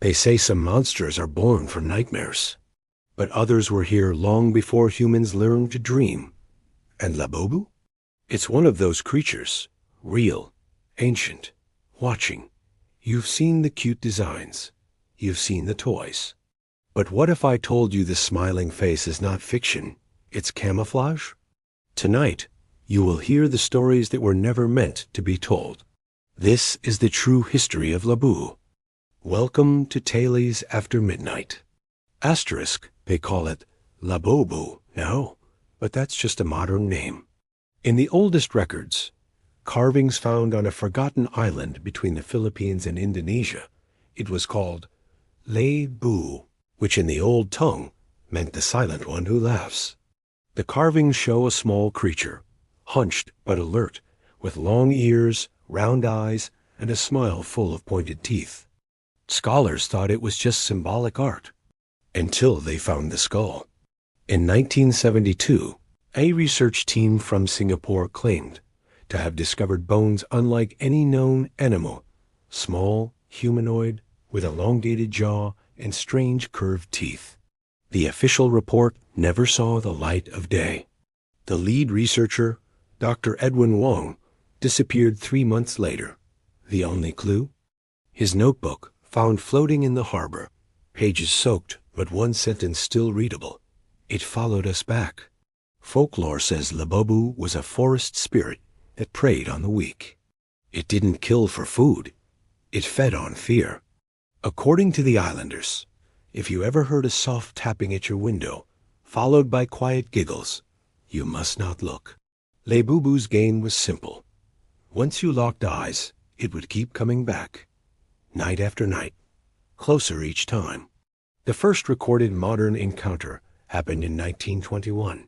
They say some monsters are born from nightmares, but others were here long before humans learned to dream. And Labubu? It's one of those creatures, real, ancient, watching. You've seen the cute designs. You've seen the toys. But what if I told you the smiling face is not fiction, it's camouflage? Tonight, you will hear the stories that were never meant to be told. This is the true history of Labubu. Welcome to Tales After Midnight. Asterisk, they call it Labubu now, but that's just a modern name. In the oldest records, carvings found on a forgotten island between the Philippines and Indonesia, it was called Labubu, which in the old tongue meant the silent one who laughs. The carvings show a small creature, hunched but alert, with long ears, round eyes, and a smile full of pointed teeth. Scholars thought it was just symbolic art, until they found the skull. In 1972, a research team from Singapore claimed to have discovered bones unlike any known animal, small, humanoid, with elongated jaw and strange curved teeth. The official report never saw the light of day. The lead researcher, Dr. Edwin Wong, disappeared 3 months later. The only clue? His notebook, found floating in the harbor, pages soaked but one sentence still readable. It followed us back. Folklore says Labubu was a forest spirit that preyed on the weak. It didn't kill for food. It fed on fear. According to the islanders, if you ever heard a soft tapping at your window, followed by quiet giggles, you must not look. Labubu's game was simple. Once you locked eyes, it would keep coming back. Night after night, closer each time. The first recorded modern encounter happened in 1921.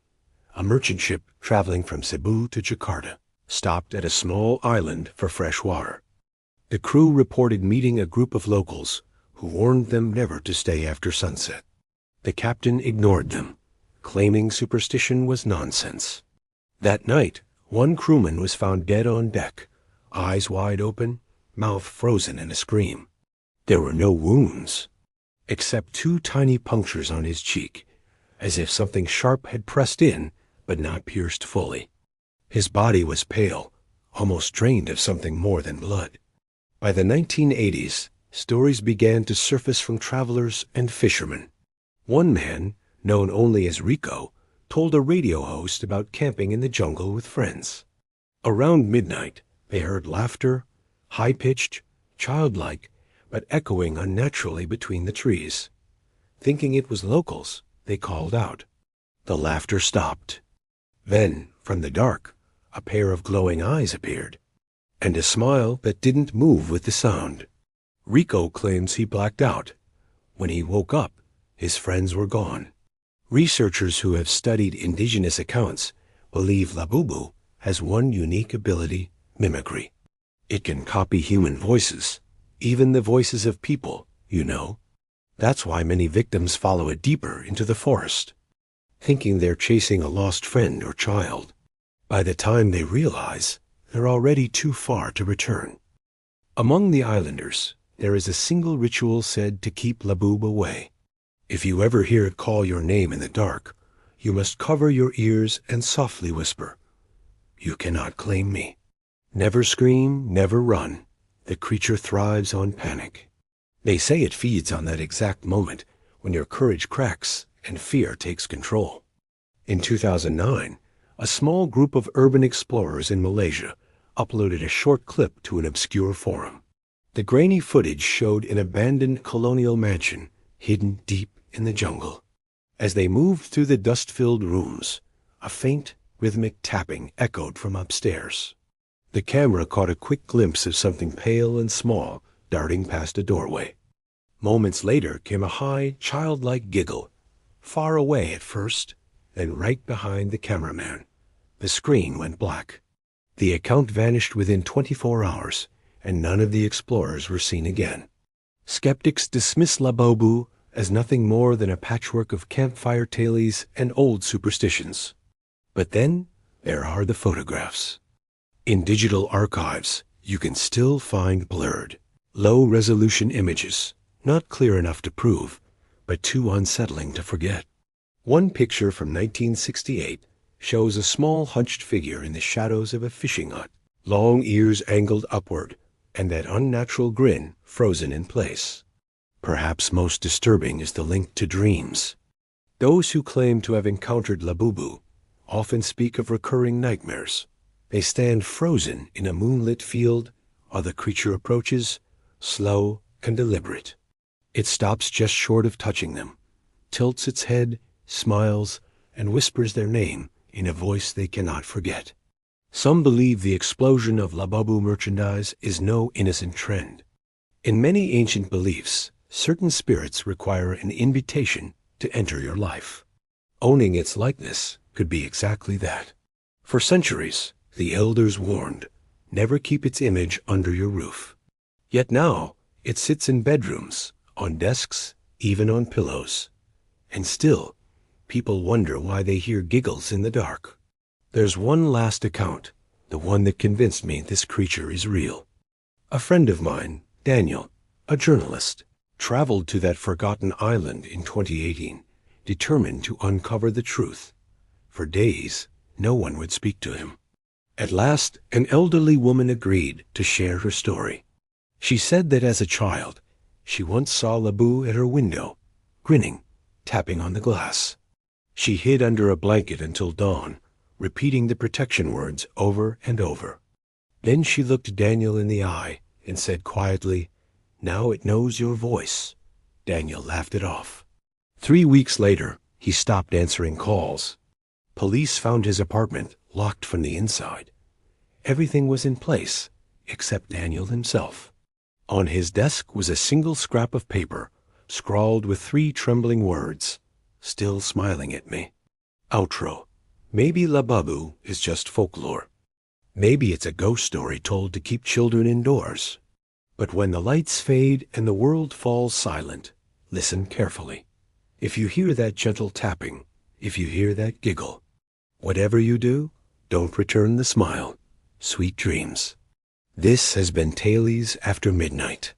A merchant ship traveling from Cebu to Jakarta stopped at a small island for fresh water. The crew reported meeting a group of locals who warned them never to stay after sunset. The captain ignored them, claiming superstition was nonsense. That night, one crewman was found dead on deck, eyes wide open, mouth frozen in a scream. There were no wounds, except 2 tiny punctures on his cheek, as if something sharp had pressed in but not pierced fully. His body was pale, almost drained of something more than blood. By the 1980s, stories began to surface from travelers and fishermen. One man, known only as Rico, told a radio host about camping in the jungle with friends. Around midnight, they heard laughter, high-pitched, childlike, but echoing unnaturally between the trees. Thinking it was locals, they called out. The laughter stopped. Then, from the dark, a pair of glowing eyes appeared, and a smile that didn't move with the sound. Rico claims he blacked out. When he woke up, his friends were gone. Researchers who have studied indigenous accounts believe Labubu has one unique ability, mimicry. It can copy human voices, even the voices of people, you know. That's why many victims follow it deeper into the forest, thinking they're chasing a lost friend or child. By the time they realize, they're already too far to return. Among the islanders, there is a single ritual said to keep Labubu away. If you ever hear it call your name in the dark, you must cover your ears and softly whisper, "You cannot claim me." Never scream, never run. The creature thrives on panic. They say it feeds on that exact moment when your courage cracks and fear takes control. In 2009, a small group of urban explorers in Malaysia uploaded a short clip to an obscure forum. The grainy footage showed an abandoned colonial mansion hidden deep in the jungle. As they moved through the dust-filled rooms, a faint, rhythmic tapping echoed from upstairs. The camera caught a quick glimpse of something pale and small darting past a doorway. Moments later came a high, childlike giggle, far away at first, then right behind the cameraman. The screen went black. The account vanished within 24 hours, and none of the explorers were seen again. Skeptics dismiss Labubu as nothing more than a patchwork of campfire tales and old superstitions. But then there are the photographs. In digital archives, you can still find blurred, low-resolution images, not clear enough to prove, but too unsettling to forget. One picture from 1968 shows a small hunched figure in the shadows of a fishing hut, long ears angled upward, and that unnatural grin frozen in place. Perhaps most disturbing is the link to dreams. Those who claim to have encountered Labubu often speak of recurring nightmares. They stand frozen in a moonlit field while the creature approaches, slow and deliberate. It stops just short of touching them, tilts its head, smiles, and whispers their name in a voice they cannot forget. Some believe the explosion of Labubu merchandise is no innocent trend. In many ancient beliefs, certain spirits require an invitation to enter your life. Owning its likeness could be exactly that. For centuries, the elders warned, never keep its image under your roof. Yet now, it sits in bedrooms, on desks, even on pillows. And still, people wonder why they hear giggles in the dark. There's one last account, the one that convinced me this creature is real. A friend of mine, Daniel, a journalist, traveled to that forgotten island in 2018, determined to uncover the truth. For days, no one would speak to him. At last, an elderly woman agreed to share her story. She said that as a child, she once saw Labu at her window, grinning, tapping on the glass. She hid under a blanket until dawn, repeating the protection words over and over. Then she looked Daniel in the eye and said quietly, "Now it knows your voice." Daniel laughed it off. 3 weeks later, he stopped answering calls. Police found his apartment locked from the inside. Everything was in place, except Daniel himself. On his desk was a single scrap of paper, scrawled with 3 trembling words, still smiling at me. Outro. Maybe Labubu is just folklore. Maybe it's a ghost story told to keep children indoors. But when the lights fade and the world falls silent, listen carefully. If you hear that gentle tapping, if you hear that giggle, whatever you do, don't return the smile. Sweet dreams. This has been Tales After Midnight.